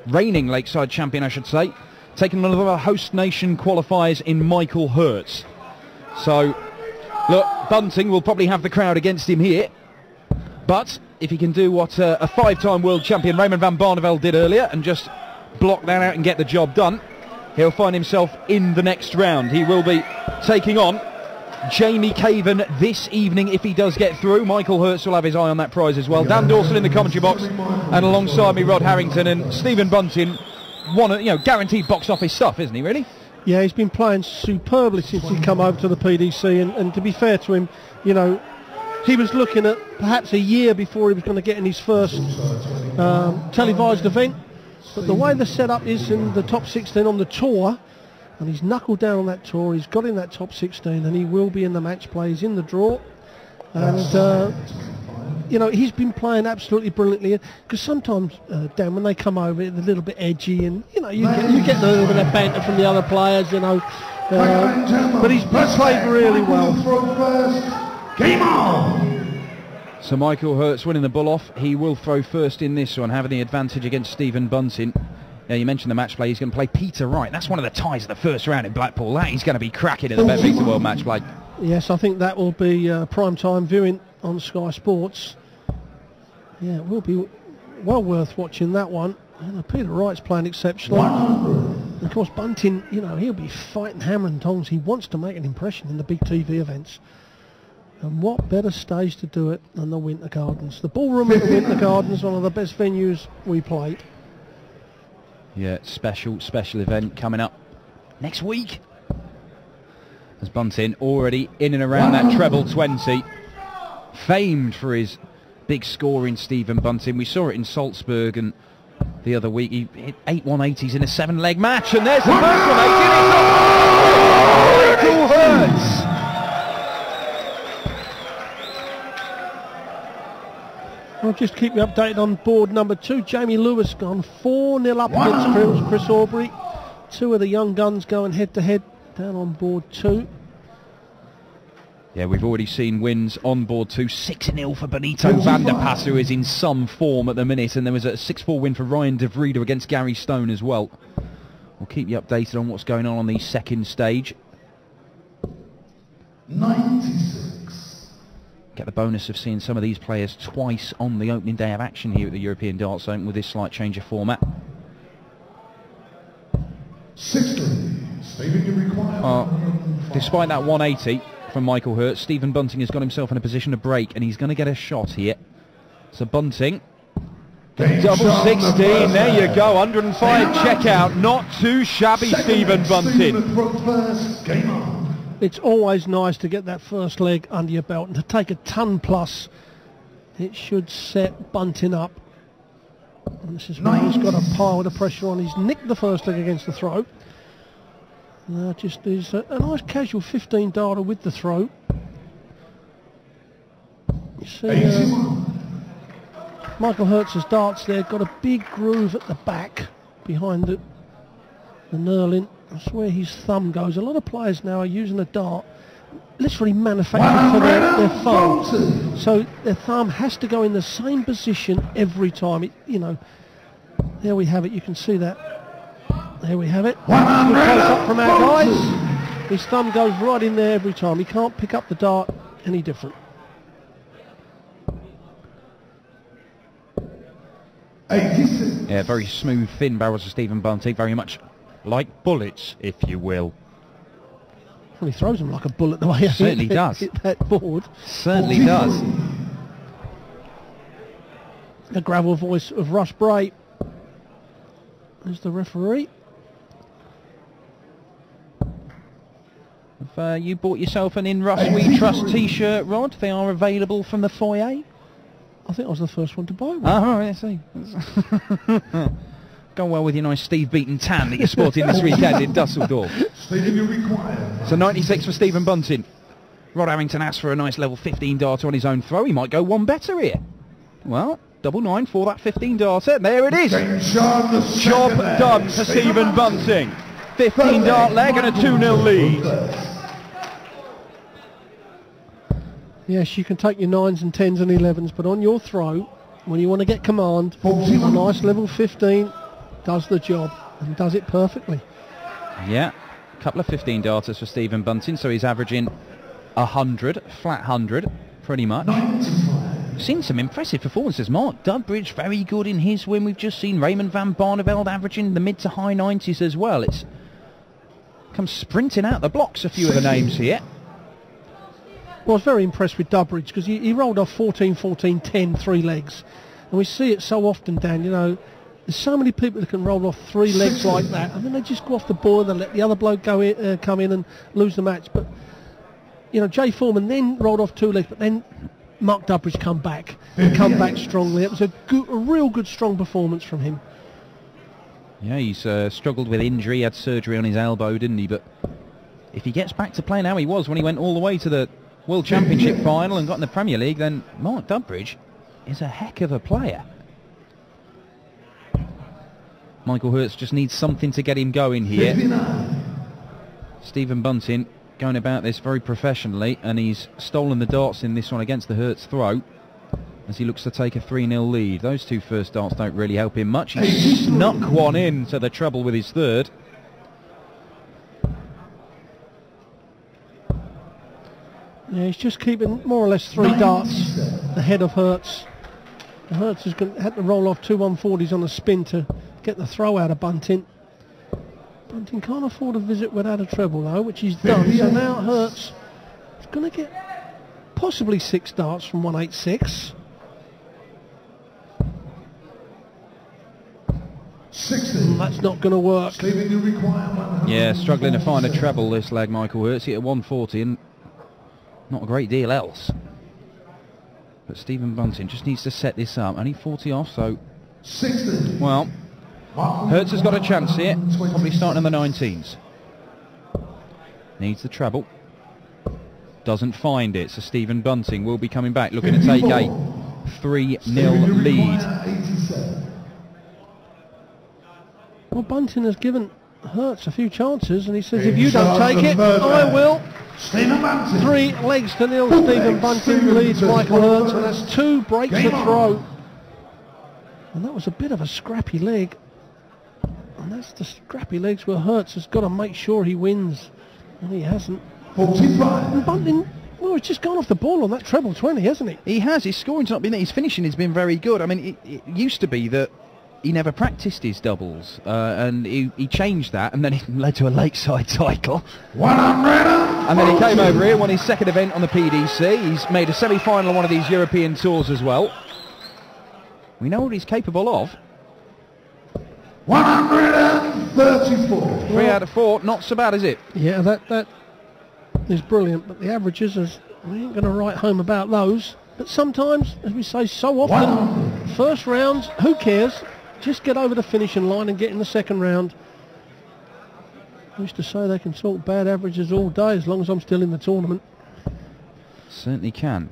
reigning Lakeside champion, I should say, taking one of the host nation qualifiers in Michael Hurtz. So, look, Bunting will probably have the crowd against him here, but if he can do what a 5-time world champion Raymond van Barneveld did earlier and just block that out and get the job done, he'll find himself in the next round. He will be taking on Jamie Caven this evening if he does get through. Michael Hurtz will have his eye on that prize as well. Dan Dawson in the commentary box, and alongside me Rod Harrington and Stephen Bunting. Guaranteed box office stuff, isn't he, really? Yeah, he's been playing superbly since he come over to the PDC, and to be fair to him, he was looking at perhaps a year before he was going to get in his first televised event. But the way the setup is in the top 16 on the tour, and he's knuckled down on that tour, he's got in that top 16, and he will be in the match play. He's in the draw, and he's been playing absolutely brilliantly. Because sometimes, Dan, when they come over, it's a little bit edgy, and you get a little bit of banter from the other players, but he's played really well. Game on! So Michael Hurtz winning the bull off. He will throw first in this one, having the advantage against Stephen Bunting. Now, you mentioned the match play. He's going to play Peter Wright. That's one of the ties of the first round in Blackpool. That he's going to be cracking in the Bet World match play. Yes, I think that will be prime time viewing on Sky Sports. Yeah, it will be well worth watching that one. Peter Wright's playing exceptionally. And of course, Bunting, he'll be fighting hammer and tongs. He wants to make an impression in the big TV events. And what better stage to do it than the Winter Gardens? The ballroom at the Winter Gardens, one of the best venues we played. Yeah, special event coming up next week. As Bunting already in and around that treble 20. Famed for his big scoring, Stephen Bunting. We saw it in Salzburg, and the other week he hit 8 180s in a 7-leg match, and there's the first 180. Michael Hurtz. I'll just keep you updated on board number 2. Jamie Lewis gone 4-0 up against Chris Aubrey. 2 of the young guns going head-to-head down on board 2. Yeah, we've already seen wins on board 2. 6-0 for Benito van der Pas, who is in some form at the minute. And there was a 6-4 win for Ryan De Vrienden against Gary Stone as well. We'll keep you updated on what's going on the second stage. 96. Get the bonus of seeing some of these players twice on the opening day of action here at the European Darts Open with this slight change of format. 60. Saving you require. Despite that 180 from Michael Hurtz, Stephen Bunting has got himself in a position to break, and he's going to get a shot here. So Bunting, double 16, there you go, 105 checkout, not too shabby, Stephen Bunting. Game on. It's always nice to get that first leg under your belt, and to take a ton plus, it should set Bunting up. And this is where he's got a pile of pressure on. He's nicked the first leg against the throat. Now just is a nice casual 15 darter with the throat. You see Michael Hurtz's darts there, got a big groove at the back behind the knurling. That's where his thumb goes. A lot of players now are using a dart literally manufactured for their thumb. So their thumb has to go in the same position every time. There we have it. You can see that. There we have it. Good close up from our guys. His thumb goes right in there every time. He can't pick up the dart any different. 86. Yeah, very smooth, thin barrels of Stephen Bunting, very much like bullets, if you will. Well, he throws them like a bullet the way he certainly does. Hit that board. Certainly does. The gravel voice of Russ Bray. There's the referee. Have you bought yourself an In Russ We Trust t-shirt, Rod? They are available from the foyer. I think I was the first one to buy one. Oh, I see. Going well with your nice Steve Beaton tan that you're sporting this weekend in Dusseldorf. So 96 for Stephen Bunting. Rod Harrington asks for a nice level 15 darter on his own throw. He might go one better here. Well, 99 for that 15 darter. There it is. Job done for Stephen Bunting. 15 dart leg and a 2-0 lead. Yes, you can take your 9s and 10s and 11s, but on your throw, when you want to get command, a nice level 15 does the job and does it perfectly. Yeah, a couple of 15 darters for Stephen Bunting, so he's averaging 100, flat 100, pretty much. Seen some impressive performances. Mark Dudbridge, very good in his win. We've just seen Raymond van Barneveld averaging the mid to high 90s as well. It's come sprinting out the blocks, a few of the names here. Well, I was very impressed with Dudbridge because he rolled off 14, 14, 10, 3 legs. And we see it so often, Dan, you know, there's so many people that can roll off 3 legs like that. I mean, they just go off the board and let the other bloke go in, come in and lose the match. But, you know, Jay Foreman then rolled off 2 legs, but then Mark Dudbridge come back strongly. It was a real good, strong performance from him. Yeah, he's struggled with injury. He had surgery on his elbow, didn't he? But if he gets back to playing how he was when he went all the way to the World Championship final and got in the Premier League, then Mark Dudbridge is a heck of a player. Michael Hurtz just needs something to get him going here. Stephen Bunting going about this very professionally, and he's stolen the darts in this one against the Hurtz throw as he looks to take a 3-0 lead. Those 2 first darts don't really help him much. He snuck one in to the treble with his third. Yeah, he's just keeping more or less 3 darts ahead of Hurtz. Hurtz has had to roll off 2 140s on a spin to get the throw out of Bunting. Bunting can't afford a visit without a treble though, which he's done. So now Hurtz is going to get possibly 6 darts from 186. 60. That's not going to work. Yeah, struggling to find a treble this leg, Michael Hurtz. He hit 140 and not a great deal else. But Stephen Bunting just needs to set this up. Only 40 off, so 60. well, Hurtz has got a chance here, probably starting in the 19s. Needs the treble. Doesn't find it, so Stephen Bunting will be coming back, looking to take a 3-0 lead. Well, Bunting has given Hurtz a few chances, and he says, if you don't take it, I will. 3 legs to 0, Stephen Bunting leads Michael Hurtz, and that's 2 breaks to throw. And that was a bit of a scrappy leg. And that's the scrappy legs where Hurtz has got to make sure he wins. And he hasn't. 45. And Bunting, well, he's just gone off the ball on that treble 20, hasn't he? He has. His scoring's not been there. His finishing has been very good. I mean, it used to be that he never practiced his doubles, and he changed that, and then it led to a Lakeside title. 100. And then he came over here, won his 2nd event on the PDC. He's made a semi-final on one of these European tours as well. We know what he's capable of. 134. 3 out of 4, not so bad, is it? Yeah, that is brilliant, but the averages, we ain't going to write home about those. But sometimes, as we say so often, first rounds, who cares? Just get over the finishing line and get in the 2nd round. I used to say they can talk bad averages all day as long as I'm still in the tournament. Certainly can.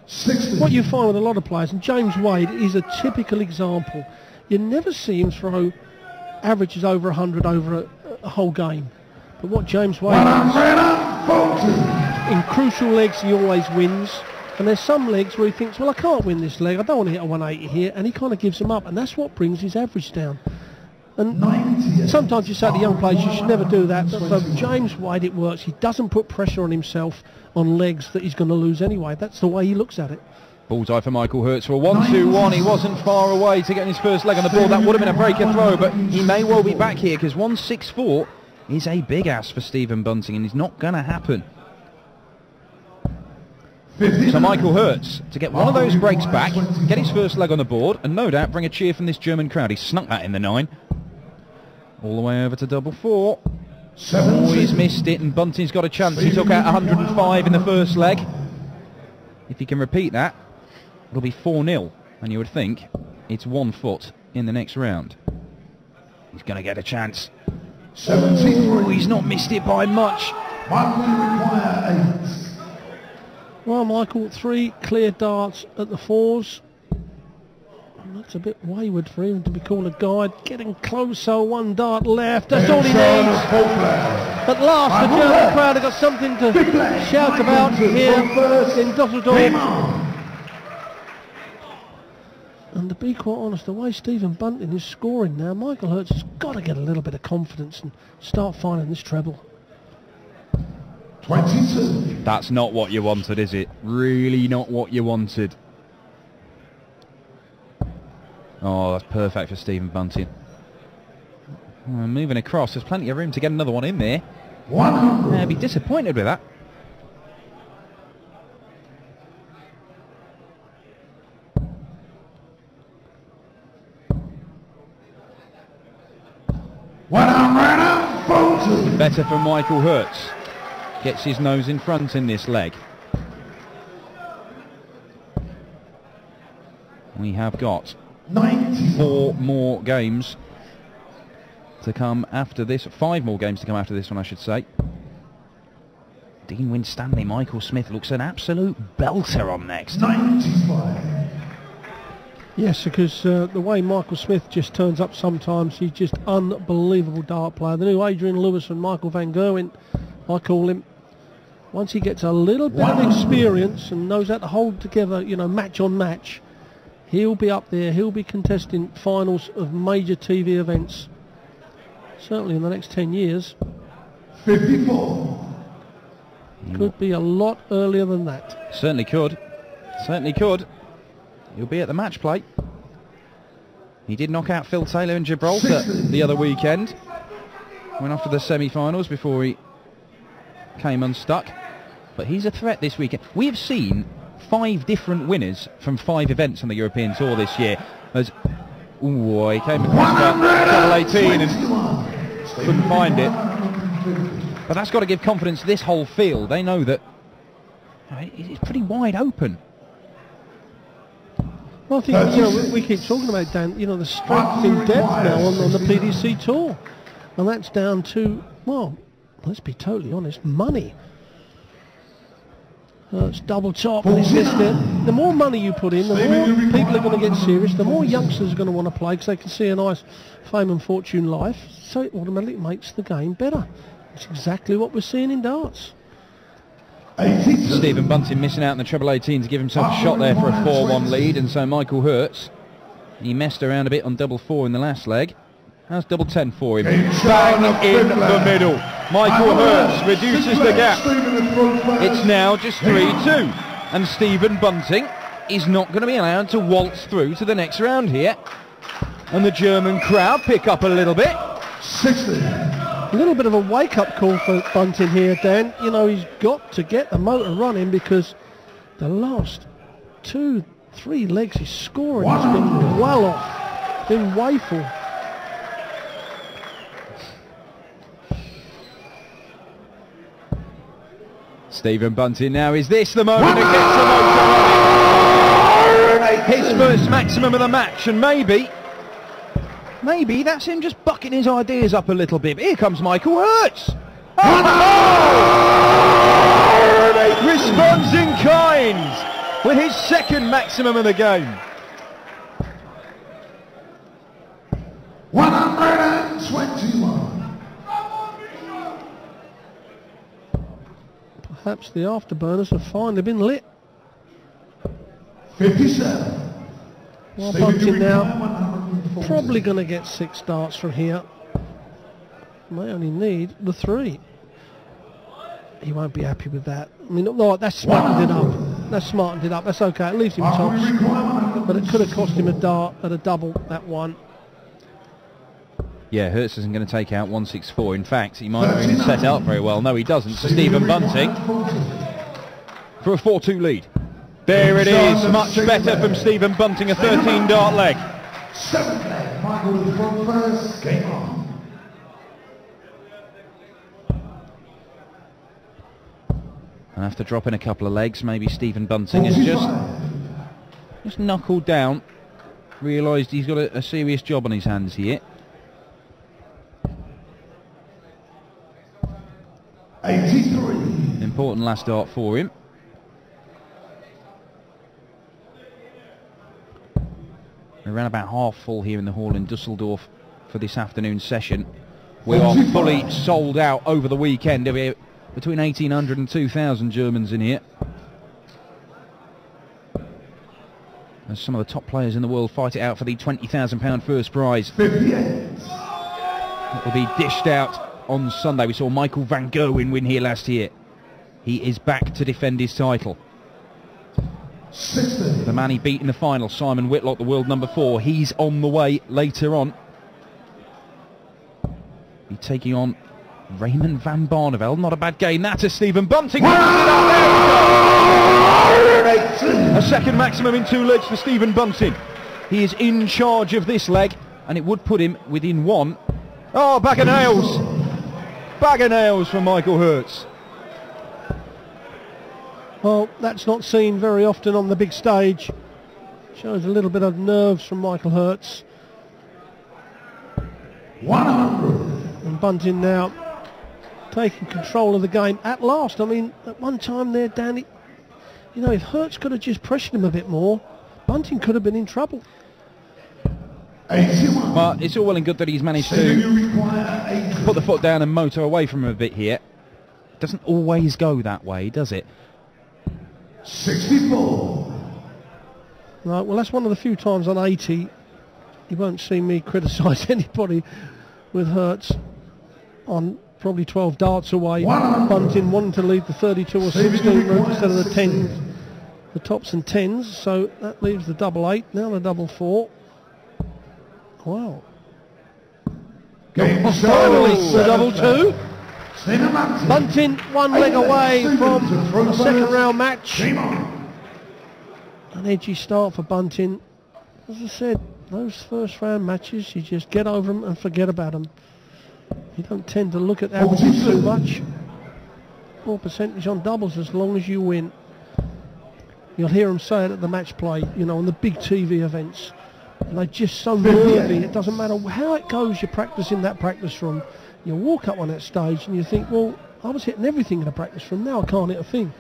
60. What you find with a lot of players, and James Wade is a typical example, you never see him throw averages over 100 over a whole game. But what James Wade does, in crucial legs he always wins. And there's some legs where he thinks, well, I can't win this leg, I don't want to hit a 180 here, and he kind of gives them up, and that's what brings his average down. And sometimes you say to young players, you should never do that, but for James Wade it works. He doesn't put pressure on himself on legs that he's going to lose anyway. That's the way he looks at it. Bullseye for Michael Hurtz for a 1-2-1. He wasn't far away to getting his first leg on the board. That would have been a breaker throw, but he may well be back here because 1-6-4 is a big ass for Stephen Bunting, and it's not going to happen. So Michael Hurtz to get one of those breaks back, get his first leg on the board, and no doubt bring a cheer from this German crowd. He snuck that in the 9. All the way over to double 4. Oh, he's missed it, and Bunting's got a chance. He took out 105 in the first leg. If he can repeat that, it'll be 4-0, and you would think it's 1 foot in the next round. He's going to get a chance. Oh, he's not missed it by much. Require 8. Well, Michael, 3 clear darts at the 4s. That's a bit wayward for him to be called a guide. Getting closer, 1 dart left. That's all he needs. At last, the German crowd have got something to shout about here in Dusseldorf. And to be quite honest, the way Stephen Bunting is scoring now, Michael Hurtz has got to get a little bit of confidence and start finding this treble. 22. That's not what you wanted, is it? Really not what you wanted. Oh, that's perfect for Stephen Bunting. Moving across, there's plenty of room to get another one in there. 100. I'd be disappointed with that. Better for Michael Hurtz. Gets his nose in front in this leg. We have got 4 more games to come after this. 5 more games to come after this one, I should say. Dean Winstanley, Michael Smith looks an absolute belter on next. 95. Yes, because the way Michael Smith just turns up sometimes, he's just unbelievable dart player. The new Adrian Lewis and Michael Van Gerwen, I call him. Once he gets a little bit of experience and knows how to hold together, you know, match on match, he'll be up there. He'll be contesting finals of major TV events. Certainly in the next 10 years. 54. Could be a lot earlier than that. Certainly could. Certainly could. He'll be at the match play. He did knock out Phil Taylor in Gibraltar the other weekend. Went off to the semi-finals before he came unstuck. But he's a threat this weekend. We have seen 5 different winners from 5 events on the European Tour this year. As he came across that double 18 and couldn't find it. But that's got to give confidence to this whole field. They know that it's pretty wide open. Well, I think, you know, we keep talking about, Dan, you know, the strength in depth now on the PDC Tour. And that's down to, well, let's be totally honest, money. It's double top. And it's just, the more money you put in, the more people are going to get serious, the more youngsters are going to want to play because they can see a nice fame and fortune life. So it automatically makes the game better. It's exactly what we're seeing in darts. Stephen Bunting missing out in the treble 18 to give himself a shot there for a 4-1 lead, and so Michael Hurtz, he messed around a bit on double 4 in the last leg. How's double 10 for him? Bang in the middle. Michael Hurtz reduces the gap. It's now just 3-2, and Stephen Bunting is not going to be allowed to waltz through to the next round here. And the German crowd pick up a little bit. 60. A little bit of a wake-up call for Bunting here, Dan. You know, he's got to get the motor running because the last 2-3 legs he's scoring has been well off, been woeful. Stephen Bunting now, is this the moment that gets the motor running? His first maximum of the match, and maybe that's him just bucking his ideas up a little bit. Here comes Michael Hurtz. Responds in kind with his second maximum of the game. 121. Perhaps the afterburners have finally been lit. 57. Well, Bunting now probably going to get 6 darts from here. May only need the 3. He won't be happy with that. I mean, no, that's smartened it up. That's smartened it up. That's okay. It leaves him tops. But it could have cost him a dart at a double, that one. Yeah, Hurtz isn't going to take out 164. In fact, he might not even set out very well. No, he doesn't. So Stephen Bunting for a 4-2 lead. There it is. Much better from Stephen Bunting, a 13-dart leg. 7th leg. Michael with the front first. Game on. And after dropping a couple of legs, maybe Stephen Bunting has just knuckled down, realised he's got a serious job on his hands here. 83. Important last dart for him. We're around about half full here in the hall in Dusseldorf for this afternoon session. We are fully sold out over the weekend. There were between 1,800 and 2,000 Germans in here. as some of the top players in the world fight it out for the £20,000 first prize. 58. It will be dished out on Sunday. We saw Michael van Gerwen win here last year. He is back to defend his title. 60. The man he beat in the final, Simon Whitlock, the world number 4, he's on the way later on. He's taking on Raymond van Barneveld. Not a bad game that to Stephen Bunting. A second maximum in 2 legs for Stephen Bunting. He is in charge of this leg, and it would put him within 1. Oh, bag of nails. Bag of nails from Michael Hurtz. Well, that's not seen very often on the big stage. Shows a little bit of nerves from Michael Hurtz. 100. And Bunting now taking control of the game at last. I mean, at one time there, Danny, you know, if Hurtz could have just pressured him a bit more, Bunting could have been in trouble. 81. But it's all well and good that he's managed to put the foot down and motor away from him a bit here. It doesn't always go that way, does it? 64. Right, well, that's one of the few times on 80 you won't see me criticise anybody with Hurtz on probably 12 darts away. Bunting wanting to leave the 32 or 16 route instead of the 10s, the tops and 10s, so that leaves the double 8, now the double 4. Wow. Finally, the double 2. Bunting 1 leg away from a second round match. An edgy start for Bunting. As I said, those first round matches, you just get over them and forget about them. You don't tend to look at averages too much. More percentage on doubles as long as you win. You'll hear them say it at the match play, you know, on the big TV events. And they're just so nervy. It doesn't matter how it goes, you're practicing that practice room. You walk up on that stage and you think, well, I was hitting everything in the practice room, now I can't hit a thing.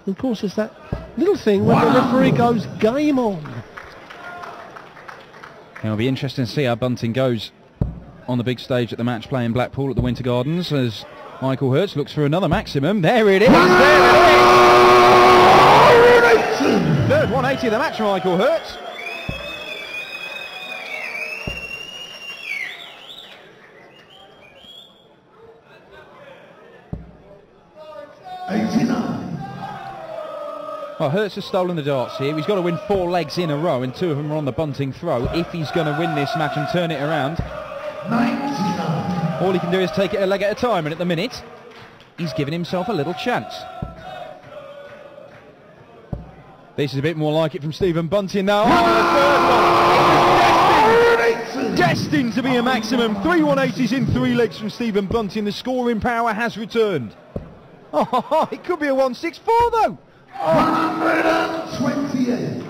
And of course there's that little thing when the referee goes, game on. It'll be interesting to see how Bunting goes on the big stage at the match play in Blackpool at the Winter Gardens as Michael Hurtz looks for another maximum. There it is! There it is! Third 180 of the match for Michael Hurtz. Well, Hurtz has stolen the darts here. He's got to win 4 legs in a row, and 2 of them are on the Bunting throw if he's going to win this match and turn it around. 99. All he can do is take it a leg at a time, and at the minute, he's given himself a little chance. This is a bit more like it from Stephen Bunting now. Oh, the third one! Destined to be a maximum. 3 180s in 3 legs from Stephen Bunting. The scoring power has returned. Oh, it could be a 164 though. 128.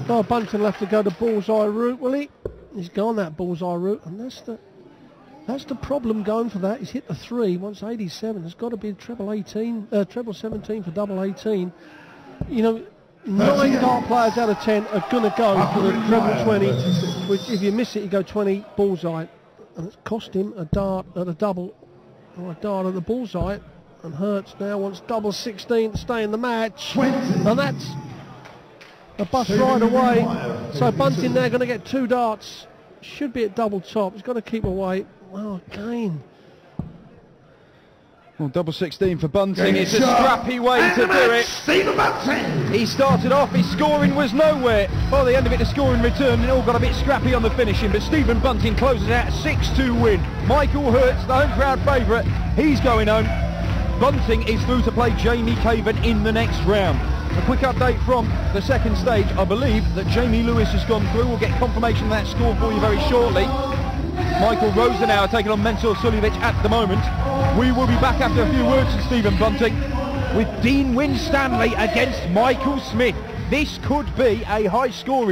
Oh, Bunting will have to go the bullseye route, will he? He's gone that bullseye route, and that's the problem going for that. He's hit the 3, wants 87. There's got to be treble 17 for double 18. You know, 9 dart players out of 10 are going to go for the treble 20, which if you miss it, you go 20 bullseye. And it's cost him a dart at a double, or a dart at the bullseye. And Hurtz now wants double 16 to stay in the match. 20. And that's a bust right away. So Bunting now going to get 2 darts. Should be at double top. He's got to keep away. Well, again. Well, double 16 for Bunting. It's a scrappy way to do it. He started off, his scoring was nowhere. By the end of it, the scoring returned and it all got a bit scrappy on the finishing. But Stephen Bunting closes out a 6-2 win. Michael Hurtz, the home crowd favourite, he's going home. Bunting is through to play Jamie Caven in the next round. A quick update from the second stage. I believe that Jamie Lewis has gone through. We'll get confirmation of that score for you very shortly. Michael Rosenauer taking on Mensur Suljovic at the moment. We will be back after a few words from Stephen Bunting with Dean Winstanley against Michael Smith. This could be a high scoring